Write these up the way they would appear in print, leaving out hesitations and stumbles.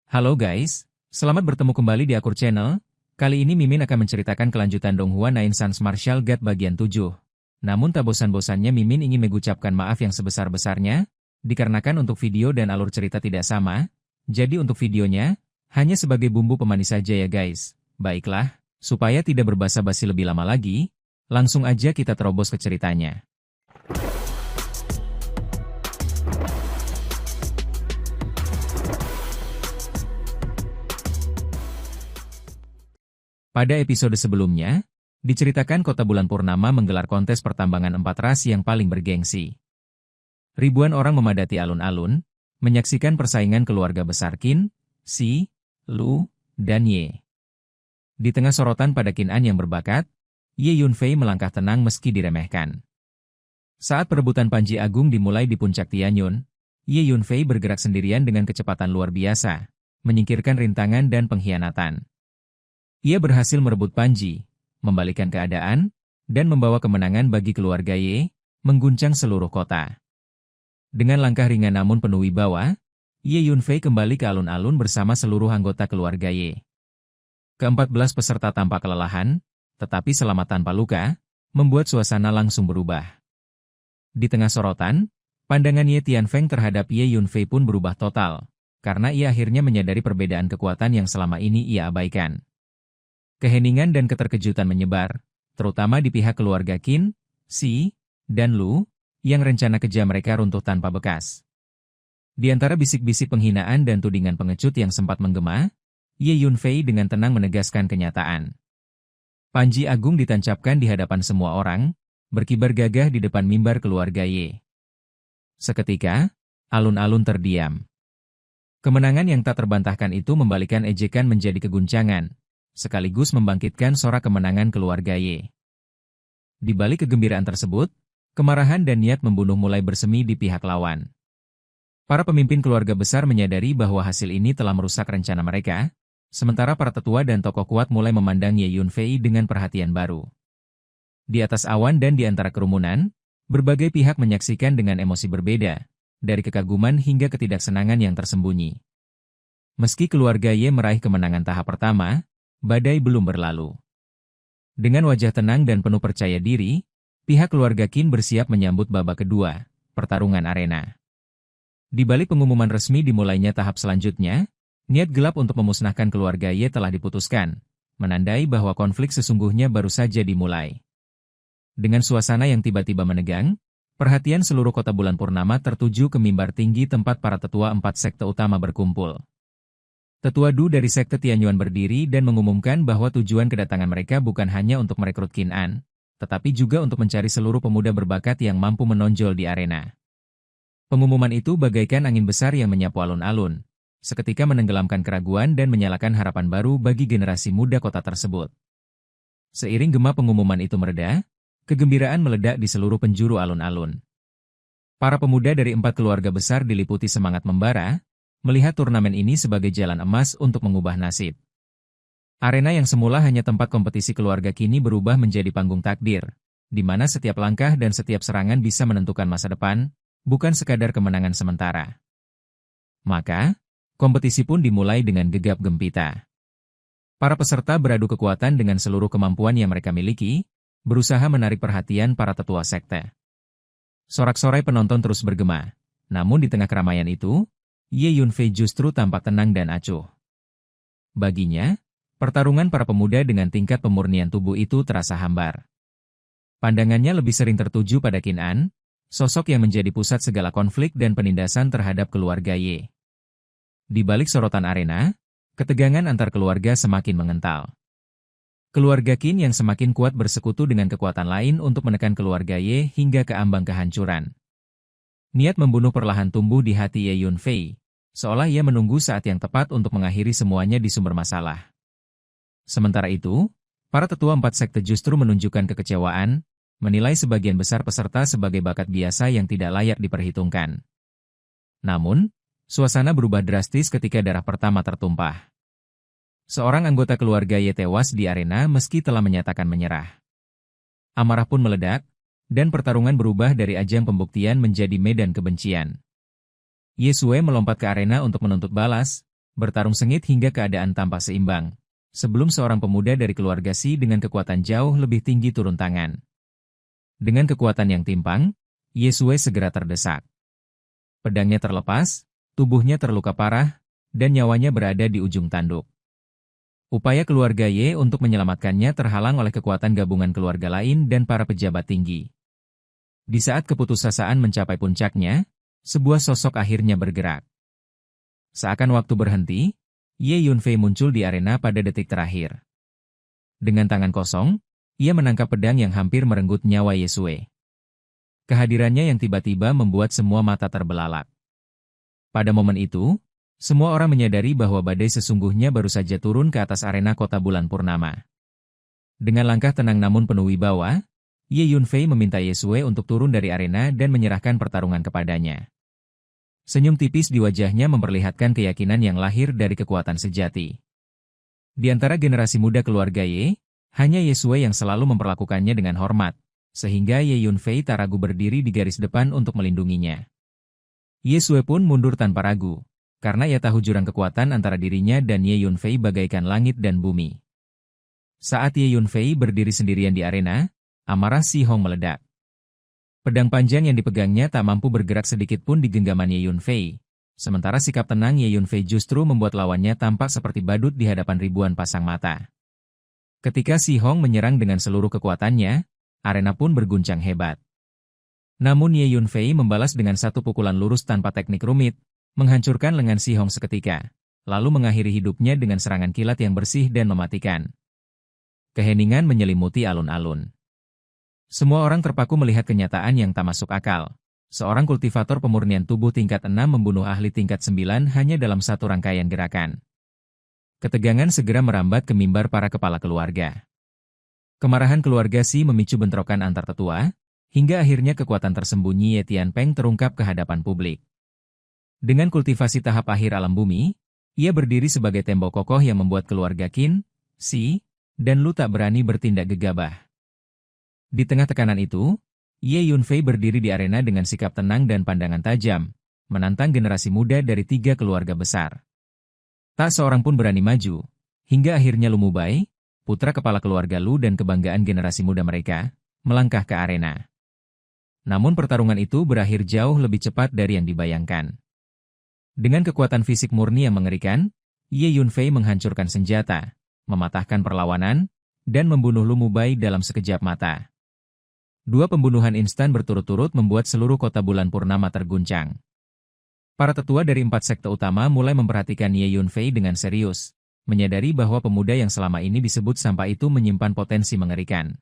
Halo guys, selamat bertemu kembali di Akur Channel. Kali ini Mimin akan menceritakan kelanjutan Donghua Nine Sons Martial God bagian 7. Namun tak bosan-bosannya Mimin ingin mengucapkan maaf yang sebesar-besarnya, dikarenakan untuk video dan alur cerita tidak sama. Jadi untuk videonya, hanya sebagai bumbu pemanis saja ya guys. Baiklah, supaya tidak berbasa-basi lebih lama lagi, langsung aja kita terobos ke ceritanya. Pada episode sebelumnya, diceritakan kota bulan purnama menggelar kontes pertambangan 4 ras yang paling bergengsi. Ribuan orang memadati alun-alun, menyaksikan persaingan keluarga besar Qin, Xi, Lu, dan Ye. Di tengah sorotan pada Qin An yang berbakat, Ye Yunfei melangkah tenang meski diremehkan. Saat perebutan Panji Agung dimulai di puncak Tianyun, Ye Yunfei bergerak sendirian dengan kecepatan luar biasa, menyingkirkan rintangan dan pengkhianatan. Ia berhasil merebut Panji, membalikan keadaan, dan membawa kemenangan bagi keluarga Ye, mengguncang seluruh kota. Dengan langkah ringan namun penuh wibawa, Ye Yunfei kembali ke alun-alun bersama seluruh anggota keluarga Ye. Ke-14 peserta tampak kelelahan, tetapi selamat tanpa luka, membuat suasana langsung berubah. Di tengah sorotan, pandangan Ye Tianfeng terhadap Ye Yunfei pun berubah total, karena ia akhirnya menyadari perbedaan kekuatan yang selama ini ia abaikan. Keheningan dan keterkejutan menyebar, terutama di pihak keluarga Qin, Xi, dan Lu, yang rencana kejam mereka runtuh tanpa bekas. Di antara bisik-bisik penghinaan dan tudingan pengecut yang sempat menggema, Ye Yunfei dengan tenang menegaskan kenyataan. Panji Agung ditancapkan di hadapan semua orang, berkibar gagah di depan mimbar keluarga Ye. Seketika, alun-alun terdiam. Kemenangan yang tak terbantahkan itu membalikan ejekan menjadi keguncangan, sekaligus membangkitkan sorak kemenangan keluarga Ye. Di balik kegembiraan tersebut, kemarahan dan niat membunuh mulai bersemi di pihak lawan. Para pemimpin keluarga besar menyadari bahwa hasil ini telah merusak rencana mereka, sementara para tetua dan tokoh kuat mulai memandang Ye Yunfei dengan perhatian baru. Di atas awan dan di antara kerumunan, berbagai pihak menyaksikan dengan emosi berbeda, dari kekaguman hingga ketidaksenangan yang tersembunyi. Meski keluarga Ye meraih kemenangan tahap pertama, badai belum berlalu. Dengan wajah tenang dan penuh percaya diri, pihak keluarga Qin bersiap menyambut babak kedua, pertarungan arena. Di balik pengumuman resmi dimulainya tahap selanjutnya, niat gelap untuk memusnahkan keluarga Ye telah diputuskan, menandai bahwa konflik sesungguhnya baru saja dimulai. Dengan suasana yang tiba-tiba menegang, perhatian seluruh kota bulan purnama tertuju ke mimbar tinggi tempat para tetua 4 sekte utama berkumpul. Tetua Du dari sekte Tianyuan berdiri dan mengumumkan bahwa tujuan kedatangan mereka bukan hanya untuk merekrut Qin An, tetapi juga untuk mencari seluruh pemuda berbakat yang mampu menonjol di arena. Pengumuman itu bagaikan angin besar yang menyapu alun-alun, seketika menenggelamkan keraguan dan menyalakan harapan baru bagi generasi muda kota tersebut. Seiring gema pengumuman itu mereda, kegembiraan meledak di seluruh penjuru alun-alun. Para pemuda dari 4 keluarga besar diliputi semangat membara, melihat turnamen ini sebagai jalan emas untuk mengubah nasib. Arena yang semula hanya tempat kompetisi keluarga kini berubah menjadi panggung takdir, di mana setiap langkah dan setiap serangan bisa menentukan masa depan, bukan sekadar kemenangan sementara. Maka, kompetisi pun dimulai dengan gegap gempita. Para peserta beradu kekuatan dengan seluruh kemampuan yang mereka miliki, berusaha menarik perhatian para tetua sekte. Sorak-sorai penonton terus bergema, namun di tengah keramaian itu, Ye Yunfei justru tampak tenang dan acuh. Baginya, pertarungan para pemuda dengan tingkat pemurnian tubuh itu terasa hambar. Pandangannya lebih sering tertuju pada Qin An, sosok yang menjadi pusat segala konflik dan penindasan terhadap keluarga Ye. Di balik sorotan arena, ketegangan antar keluarga semakin mengental. Keluarga Qin yang semakin kuat bersekutu dengan kekuatan lain untuk menekan keluarga Ye hingga ke ambang kehancuran. Niat membunuh perlahan tumbuh di hati Ye Yunfei, seolah ia menunggu saat yang tepat untuk mengakhiri semuanya di sumber masalah. Sementara itu, para tetua 4 sekte justru menunjukkan kekecewaan, menilai sebagian besar peserta sebagai bakat biasa yang tidak layak diperhitungkan. Namun, suasana berubah drastis ketika darah pertama tertumpah. Seorang anggota keluarga Ye tewas di arena meski telah menyatakan menyerah. Amarah pun meledak, dan pertarungan berubah dari ajang pembuktian menjadi medan kebencian. Ye Sue melompat ke arena untuk menuntut balas, bertarung sengit hingga keadaan tampak seimbang, sebelum seorang pemuda dari keluarga Si dengan kekuatan jauh lebih tinggi turun tangan. Dengan kekuatan yang timpang, Yesue segera terdesak. Pedangnya terlepas, tubuhnya terluka parah, dan nyawanya berada di ujung tanduk. Upaya keluarga Ye untuk menyelamatkannya terhalang oleh kekuatan gabungan keluarga lain dan para pejabat tinggi. Di saat keputusasaan mencapai puncaknya, sebuah sosok akhirnya bergerak. Seakan waktu berhenti, Ye Yunfei muncul di arena pada detik terakhir. Dengan tangan kosong, ia menangkap pedang yang hampir merenggut nyawa Yesue. Kehadirannya yang tiba-tiba membuat semua mata terbelalak. Pada momen itu, semua orang menyadari bahwa badai sesungguhnya baru saja turun ke atas arena kota bulan purnama. Dengan langkah tenang namun penuh wibawa, Ye Yunfei meminta Yesue untuk turun dari arena dan menyerahkan pertarungan kepadanya. Senyum tipis di wajahnya memperlihatkan keyakinan yang lahir dari kekuatan sejati. Di antara generasi muda keluarga Ye, hanya Yesue yang selalu memperlakukannya dengan hormat, sehingga Ye Yunfei tak ragu berdiri di garis depan untuk melindunginya. Yesue pun mundur tanpa ragu, karena ia tahu jurang kekuatan antara dirinya dan Ye Yunfei bagaikan langit dan bumi. Saat Ye Yunfei berdiri sendirian di arena, amarah Si Hong meledak. Pedang panjang yang dipegangnya tak mampu bergerak sedikit pun di genggaman Ye Yunfei, sementara sikap tenang Ye Yunfei justru membuat lawannya tampak seperti badut di hadapan ribuan pasang mata. Ketika Si Hong menyerang dengan seluruh kekuatannya, arena pun berguncang hebat. Namun Ye Yunfei membalas dengan satu pukulan lurus tanpa teknik rumit, menghancurkan lengan Si Hong seketika, lalu mengakhiri hidupnya dengan serangan kilat yang bersih dan mematikan. Keheningan menyelimuti alun-alun. Semua orang terpaku melihat kenyataan yang tak masuk akal. Seorang kultivator pemurnian tubuh tingkat 6 membunuh ahli tingkat 9 hanya dalam satu rangkaian gerakan. Ketegangan segera merambat ke mimbar para kepala keluarga. Kemarahan keluarga Si memicu bentrokan antar tetua, hingga akhirnya kekuatan tersembunyi Ye Tianpeng terungkap ke hadapan publik. Dengan kultivasi tahap akhir alam bumi, ia berdiri sebagai tembok kokoh yang membuat keluarga Qin, Si, dan Lu tak berani bertindak gegabah. Di tengah tekanan itu, Ye Yunfei berdiri di arena dengan sikap tenang dan pandangan tajam, menantang generasi muda dari 3 keluarga besar. Tak seorang pun berani maju, hingga akhirnya Lu Mubai, putra kepala keluarga Lu dan kebanggaan generasi muda mereka, melangkah ke arena. Namun pertarungan itu berakhir jauh lebih cepat dari yang dibayangkan. Dengan kekuatan fisik murni yang mengerikan, Ye Yunfei menghancurkan senjata, mematahkan perlawanan, dan membunuh Lu Mubai dalam sekejap mata. 2 pembunuhan instan berturut-turut membuat seluruh kota bulan purnama terguncang. Para tetua dari 4 sekte utama mulai memperhatikan Ye Yunfei dengan serius, menyadari bahwa pemuda yang selama ini disebut sampah itu menyimpan potensi mengerikan.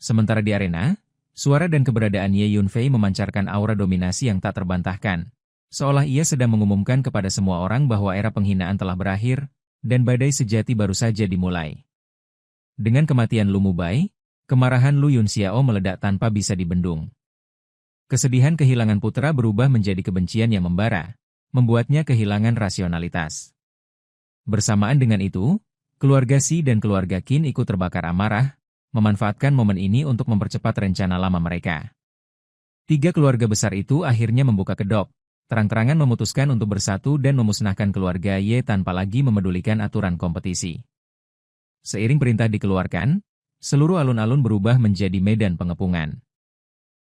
Sementara di arena, suara dan keberadaan Ye Yunfei memancarkan aura dominasi yang tak terbantahkan, seolah ia sedang mengumumkan kepada semua orang bahwa era penghinaan telah berakhir, dan badai sejati baru saja dimulai. Dengan kematian Lu Mubai, kemarahan Lu Yunxiao meledak tanpa bisa dibendung. Kesedihan kehilangan putra berubah menjadi kebencian yang membara, membuatnya kehilangan rasionalitas. Bersamaan dengan itu, keluarga Si dan keluarga Qin ikut terbakar amarah, memanfaatkan momen ini untuk mempercepat rencana lama mereka. 3 keluarga besar itu akhirnya membuka kedok, terang-terangan memutuskan untuk bersatu dan memusnahkan keluarga Ye tanpa lagi memedulikan aturan kompetisi. Seiring perintah dikeluarkan, seluruh alun-alun berubah menjadi medan pengepungan.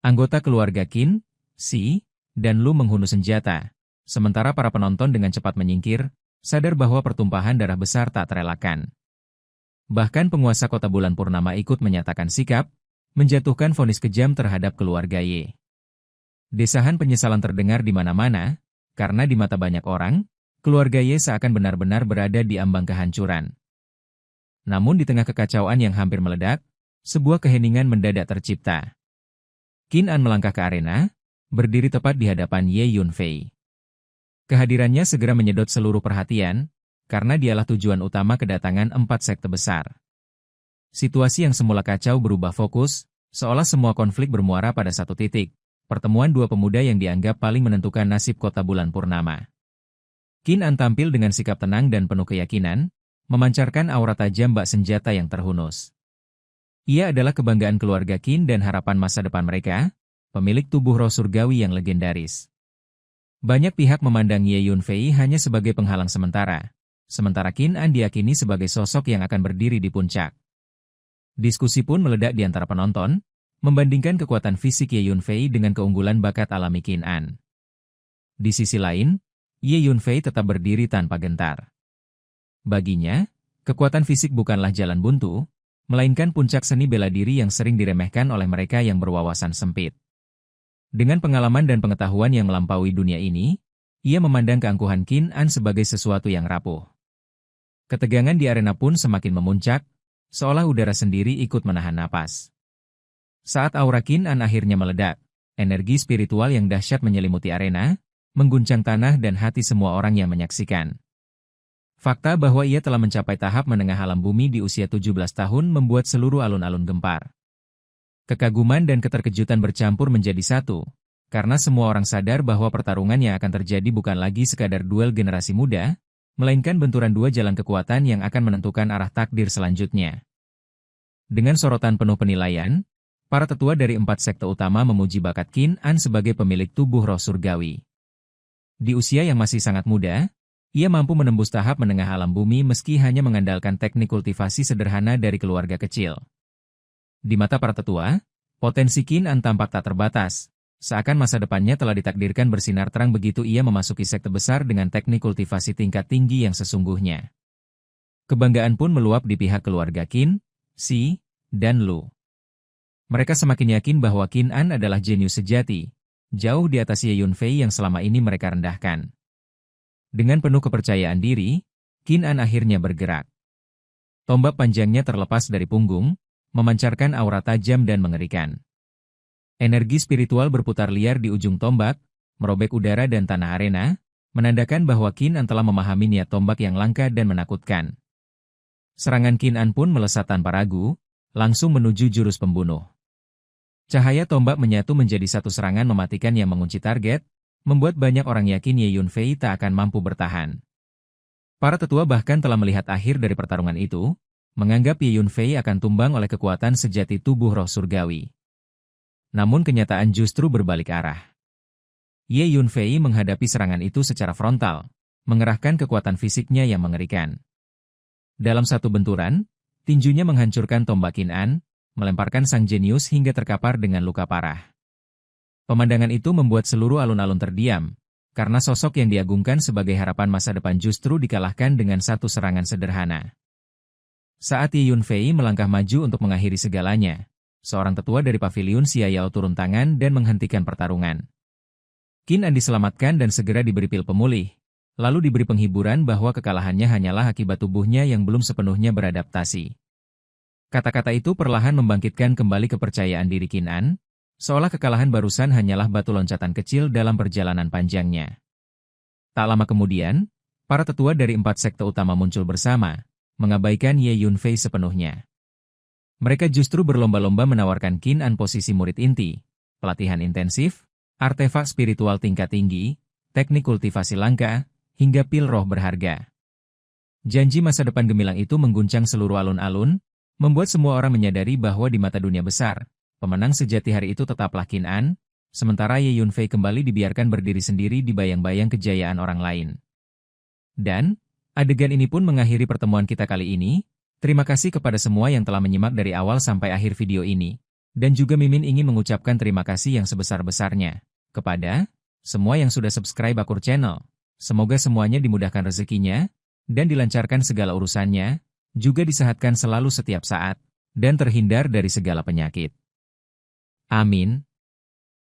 Anggota keluarga Qin, Si, dan Lu menghunus senjata, sementara para penonton dengan cepat menyingkir, sadar bahwa pertumpahan darah besar tak terelakkan. Bahkan penguasa kota bulan purnama ikut menyatakan sikap, menjatuhkan vonis kejam terhadap keluarga Ye. Desahan penyesalan terdengar di mana-mana, karena di mata banyak orang, keluarga Ye seakan benar-benar berada di ambang kehancuran. Namun di tengah kekacauan yang hampir meledak, sebuah keheningan mendadak tercipta. Qin An melangkah ke arena, berdiri tepat di hadapan Ye Yunfei. Kehadirannya segera menyedot seluruh perhatian, karena dialah tujuan utama kedatangan 4 sekte besar. Situasi yang semula kacau berubah fokus, seolah semua konflik bermuara pada satu titik, pertemuan 2 pemuda yang dianggap paling menentukan nasib kota bulan purnama. Qin An tampil dengan sikap tenang dan penuh keyakinan, memancarkan aura tajam bak senjata yang terhunus. Ia adalah kebanggaan keluarga Qin dan harapan masa depan mereka, pemilik tubuh roh surgawi yang legendaris. Banyak pihak memandang Ye Yunfei hanya sebagai penghalang sementara, sementara Qin An diyakini sebagai sosok yang akan berdiri di puncak. Diskusi pun meledak di antara penonton, membandingkan kekuatan fisik Ye Yunfei dengan keunggulan bakat alami Qin An. Di sisi lain, Ye Yunfei tetap berdiri tanpa gentar. Baginya, kekuatan fisik bukanlah jalan buntu, melainkan puncak seni bela diri yang sering diremehkan oleh mereka yang berwawasan sempit. Dengan pengalaman dan pengetahuan yang melampaui dunia ini, ia memandang keangkuhan Qin An sebagai sesuatu yang rapuh. Ketegangan di arena pun semakin memuncak, seolah udara sendiri ikut menahan napas. Saat aura Qin An akhirnya meledak, energi spiritual yang dahsyat menyelimuti arena, mengguncang tanah dan hati semua orang yang menyaksikan. Fakta bahwa ia telah mencapai tahap menengah alam bumi di usia 17 tahun membuat seluruh alun-alun gempar. Kekaguman dan keterkejutan bercampur menjadi satu, karena semua orang sadar bahwa pertarungan yang akan terjadi bukan lagi sekadar duel generasi muda, melainkan benturan dua jalan kekuatan yang akan menentukan arah takdir selanjutnya. Dengan sorotan penuh penilaian, para tetua dari 4 sekte utama memuji bakat Qin An sebagai pemilik tubuh roh surgawi. Di usia yang masih sangat muda, ia mampu menembus tahap menengah alam bumi meski hanya mengandalkan teknik kultivasi sederhana dari keluarga kecil. Di mata para tetua, potensi Qin An tampak tak terbatas, seakan masa depannya telah ditakdirkan bersinar terang begitu ia memasuki sekte besar dengan teknik kultivasi tingkat tinggi yang sesungguhnya. Kebanggaan pun meluap di pihak keluarga Qin, Xi, dan Lu. Mereka semakin yakin bahwa Qin An adalah jenius sejati, jauh di atas Ye Yunfei yang selama ini mereka rendahkan. Dengan penuh kepercayaan diri, Qin An akhirnya bergerak. Tombak panjangnya terlepas dari punggung, memancarkan aura tajam dan mengerikan. Energi spiritual berputar liar di ujung tombak, merobek udara dan tanah arena, menandakan bahwa Qin An telah memahami niat tombak yang langka dan menakutkan. Serangan Qin An pun melesat tanpa ragu, langsung menuju jurus pembunuh. Cahaya tombak menyatu menjadi satu serangan mematikan yang mengunci target, membuat banyak orang yakin Ye Yunfei tak akan mampu bertahan. Para tetua bahkan telah melihat akhir dari pertarungan itu, menganggap Ye Yunfei akan tumbang oleh kekuatan sejati tubuh roh surgawi. Namun kenyataan justru berbalik arah. Ye Yunfei menghadapi serangan itu secara frontal, mengerahkan kekuatan fisiknya yang mengerikan. Dalam satu benturan, tinjunya menghancurkan tombak Qin An, melemparkan sang jenius hingga terkapar dengan luka parah. Pemandangan itu membuat seluruh alun-alun terdiam, karena sosok yang diagungkan sebagai harapan masa depan justru dikalahkan dengan satu serangan sederhana. Saat Ye Yunfei melangkah maju untuk mengakhiri segalanya, seorang tetua dari paviliun Xia Yao turun tangan dan menghentikan pertarungan. Qin An diselamatkan dan segera diberi pil pemulih, lalu diberi penghiburan bahwa kekalahannya hanyalah akibat tubuhnya yang belum sepenuhnya beradaptasi. Kata-kata itu perlahan membangkitkan kembali kepercayaan diri Qin An, seolah kekalahan barusan hanyalah batu loncatan kecil dalam perjalanan panjangnya. Tak lama kemudian, para tetua dari 4 sekte utama muncul bersama, mengabaikan Ye Yunfei sepenuhnya. Mereka justru berlomba-lomba menawarkan Qin An posisi murid inti, pelatihan intensif, artefak spiritual tingkat tinggi, teknik kultivasi langka, hingga pil roh berharga. Janji masa depan gemilang itu mengguncang seluruh alun-alun, membuat semua orang menyadari bahwa di mata dunia besar, pemenang sejati hari itu tetaplah Qin An, sementara Ye Yunfei kembali dibiarkan berdiri sendiri di bayang-bayang kejayaan orang lain. Dan, adegan ini pun mengakhiri pertemuan kita kali ini. Terima kasih kepada semua yang telah menyimak dari awal sampai akhir video ini. Dan juga Mimin ingin mengucapkan terima kasih yang sebesar-besarnya kepada semua yang sudah subscribe Akur Channel. Semoga semuanya dimudahkan rezekinya, dan dilancarkan segala urusannya, juga disehatkan selalu setiap saat, dan terhindar dari segala penyakit. Amin.